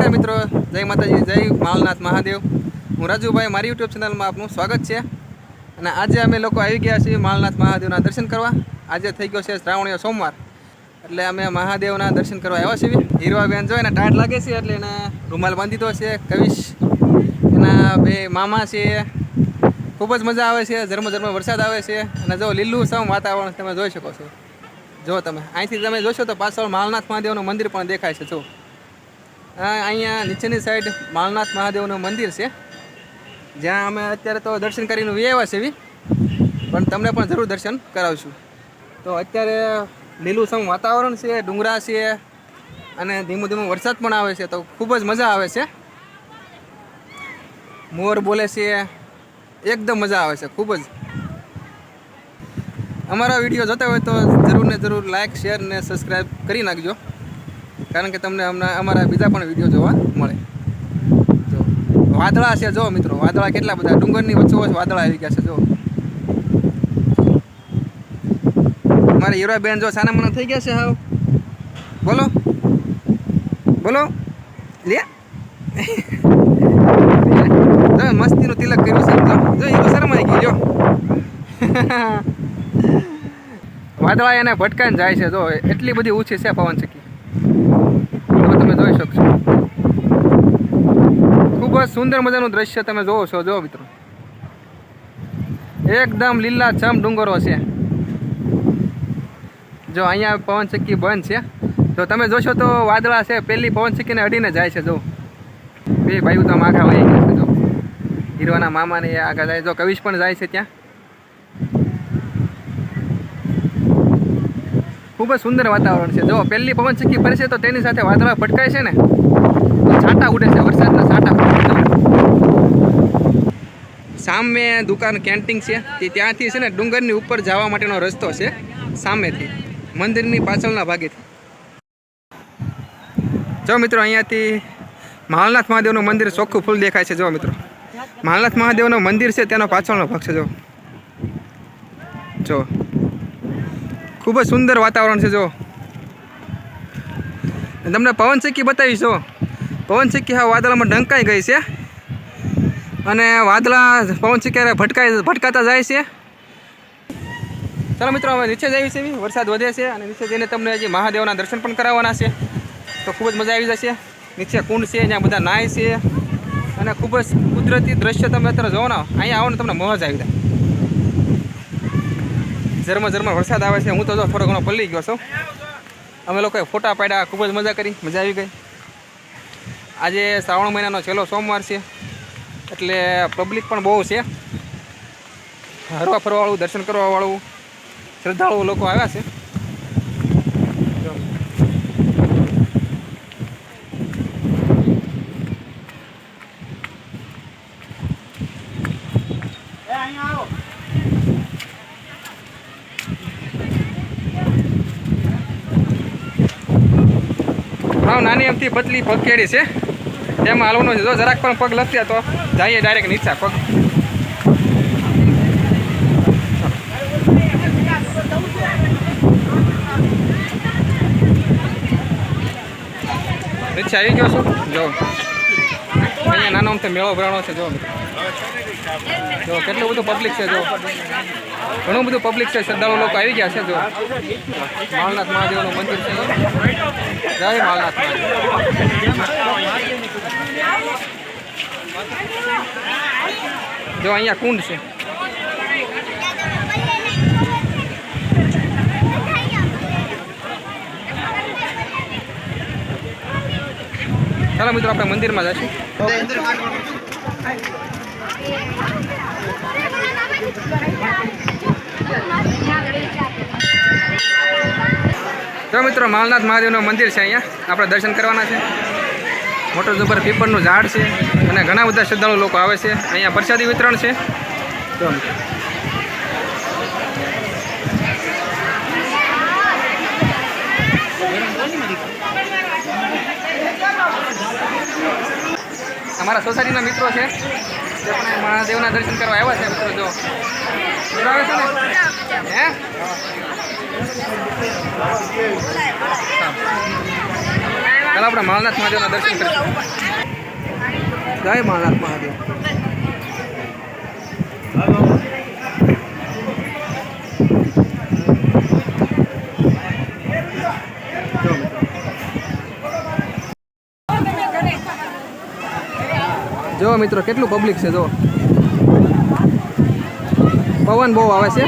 નમસ્કાર મિત્રો, જય માતાજી, જય માલનાથ મહાદેવ। હું રાજુભાઈ, મારી યુટ્યુબ ચેનલમાં આપનું સ્વાગત છે। અને આજે અમે લોકો આવી ગયા છીએ માલનાથ મહાદેવના દર્શન કરવા। આજે થઈ ગયો છે શ્રાવણીય સોમવાર, એટલે અમે મહાદેવના દર્શન કરવા આવ્યા છીએ। હીરવાબેન જો એને ટાઢ લાગે છે એટલે એને રૂમાલ બાંધી દીધો છે। કવિશ એના બે મામા છે। ખૂબ જ મજા આવે છે, ઝરમર વરસાદ આવે છે અને જો લીલુંછમ વાતાવરણ તમે જોઈ શકો છો। જો તમે અહીંથી તમે જોશો તો પાછળ માલનાથ મહાદેવનું મંદિર પણ દેખાય છે। જો અહીંયા નીચેની સાઈડ માલનાથ મહાદેવનું મંદિર છે, જ્યાં અમે અત્યારે તો દર્શન કરીને આવ્યા છીએ, પણ તમને પણ જરૂર દર્શન કરાવશું। તો અત્યારે લીલુંછમ વાતાવરણ છે, ડુંગરા છે અને ધીમું ધીમું વરસાદ પણ આવે છે, તો ખૂબ જ મજા આવે છે। મોર બોલે છે, એકદમ મજા આવે છે ખૂબ જ। અમારા વિડીયો જોતા હોય તો જરૂર ને જરૂર લાઇક, શેર ને સબસ્ક્રાઈબ કરી નાખજો, કારણ કે તમને અમારા બીજા પણ વિડીયો જોવા મળે। જો વાદળા છે, જો મિત્રો વાદળા કેટલા બધા, ડુંગરની વચ્ચોવચ્ચ વાદળા આવી ગયા છે। જો મારા હીરાબેન જો સાના મના થઈ ગયા છે। હાવ બોલો બોલો લે જો મસ્તીનું તિલક કર્યું છે। જો એ તો શરમાઈ ગઈ। જો વાદળા એને ભટકાઈને જાય છે। જો એટલી બધી ઊંચી છે પવન ચક્કી, તમે જોઈ શકશો। ખૂબ જ સુંદર મજાનું દ્રશ્ય તમે જોવો છો। જો મિત્રો એકદમ લીલાછમ ડુંગરો છે। જો અહીંયા પવન ચક્કી બંધ છે, તો તમે જોશો તો વાદળા છે પેલી પવન ચક્કીને અડીને જાય છે। જો બે ભાઈઓ તો આખા વહી ગયા છે। જો હીરવાના મામાને એ આગળ જાય, જો કવિશ પણ જાય છે ત્યાં। ખૂબ જ સુંદર વાતાવરણ છે। જો પહેલી પવન ચક્કી ફરે છે તો તેની સાથે વાદળા ભટકાય છે ને, તો છાંટા ઉડે છે, વરસાદના છાંટા ઉડે છે। સામે દુકાન કેન્ટીન છે, તે ત્યાંથી છે ને ડુંગરની ઉપર જવા માટેનો રસ્તો છે સામેથી, મંદિરની પાછળના ભાગેથી। જો મિત્રો અહીંયાથી માલનાથ મહાદેવનું મંદિર ચોખ્ખું ફૂલ દેખાય છે। જો મિત્રો માલનાથ મહાદેવનું મંદિર છે તેનો પાછળનો ભાગ છે। જો ખૂબ જ સુંદર વાતાવરણ છે। જો તમને પવન ચક્કી બતાવીશ। જો પવન ચક્કી હા વાદળામાં ઢંકાઈ ગઈ છે અને વાદળા પવન ચક્કી ભટકાતા જાય છે। ચાલો મિત્રો હવે નીચે જઈએ છીએ, વરસાદ વધે છે અને નીચે જઈને તમને હજી મહાદેવના દર્શન પણ કરાવવાના છે, તો ખૂબ જ મજા આવી જશે। નીચે કુંડ છે, જ્યાં બધા નાય છે અને ખૂબ જ કુદરતી દ્રશ્ય તમે અત્યારે જોવો ને, અહીંયા આવો ને તમને મોજ આવી જાય। ઝરમર વરસાદ આવે છે। હું તો જો થોડો ઘણો પલળી ગયો છું। અમે લોકોએ ફોટા પાડ્યા, ખૂબ જ મજા કરી, મજા આવી ગઈ। આજે શ્રાવણ મહિનાનો છેલ્લો સોમવાર છે, એટલે પબ્લિક પણ બહુ છે, હરવા ફરવાવાળું, દર્શન કરવાવાળું શ્રદ્ધાળુઓ લોકો આવ્યા છે। હા, નાની એમથી પતલી પગકેડી છે, તેમાં હાલવાનું છે। જો જરાક પણ પગ લપસ્યા તો જઈએ ડાયરેક્ટ નીચે પગ। નીચે આવી ગયો છું। જો અહીંયા નાનો અમથો મેળો ભરાણો છે। જો જો કેટલું બધું પબ્લિક છે। જો ઘણું બધું પબ્લિક છે, શ્રદ્ધાળુ લોકો આવી ગયા છે। જો માલનાથ મહાદેવનું મંદિર છે। જય માલનાથ મહાદેવ। જો અહીંયા કુંડ છે। ચાલો મિત્રો આપણે મંદિરમાં જઈશું। જો મિત્રો માલનાથ મહાદેવનું મંદિર છે, અહીંયા આપણે દર્શન કરવાના છે। મોટો જબર પીપળનું ઝાડ છે અને ઘણા બધા શ્રદ્ધાળુ લોકો આવે છે। અહીંયા પ્રસાદી વિતરણ છે। જો અમારા સોસાયટીના મિત્રો છે, તે પણ મહાદેવના દર્શન કરવા આવ્યા છે। મિત્રો જો આવે છે ને, હે ચાલો આપણે માલનાથ મહાદેવના દર્શન કરીશું. જય માલનાથ મહાદેવ. જો મિત્રો કેટલું પબ્લિક છે. જો પવન બહુ આવે છે.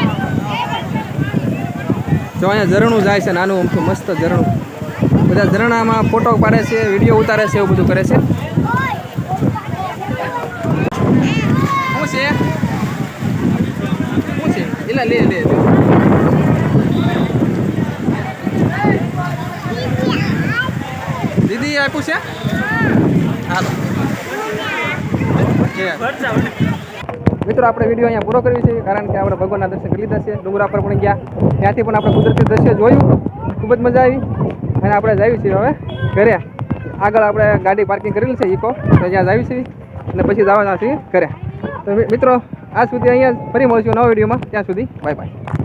જો અહીંયા ઝરણું જાય છે, નાનું અમથું મસ્ત ઝરણું. બધા ઝરણામાં ફોટો પાડે છે, વિડીયો ઉતારે છે, એવું બધું કરે છે. શું છે એલા લે લે દીદી આપ્યું છે. હાલો મિત્રો આપણે વિડીયો અહીંયા પૂરો કર્યો છે, કારણ કે આપણે ભગવાનના દર્શન કરી લીધા છે. ડુંગરા પર પણ ગયા, ત્યાંથી પણ આપણે કુદરતી દ્રશ્ય જોયું, ખૂબ જ મજા આવી. અને આપણે જઈએ છીએ હવે ઘરે. આગળ આપણે ગાડી પાર્કિંગ કરેલી છે ઇકો, તો ત્યાં જઈએ છીએ અને પછી જવાના છીએ ઘરે. તો મિત્રો આજ સુધી અહીંયા ફરી મળશું નવા વિડીયોમાં. ત્યાં સુધી બાય બાય.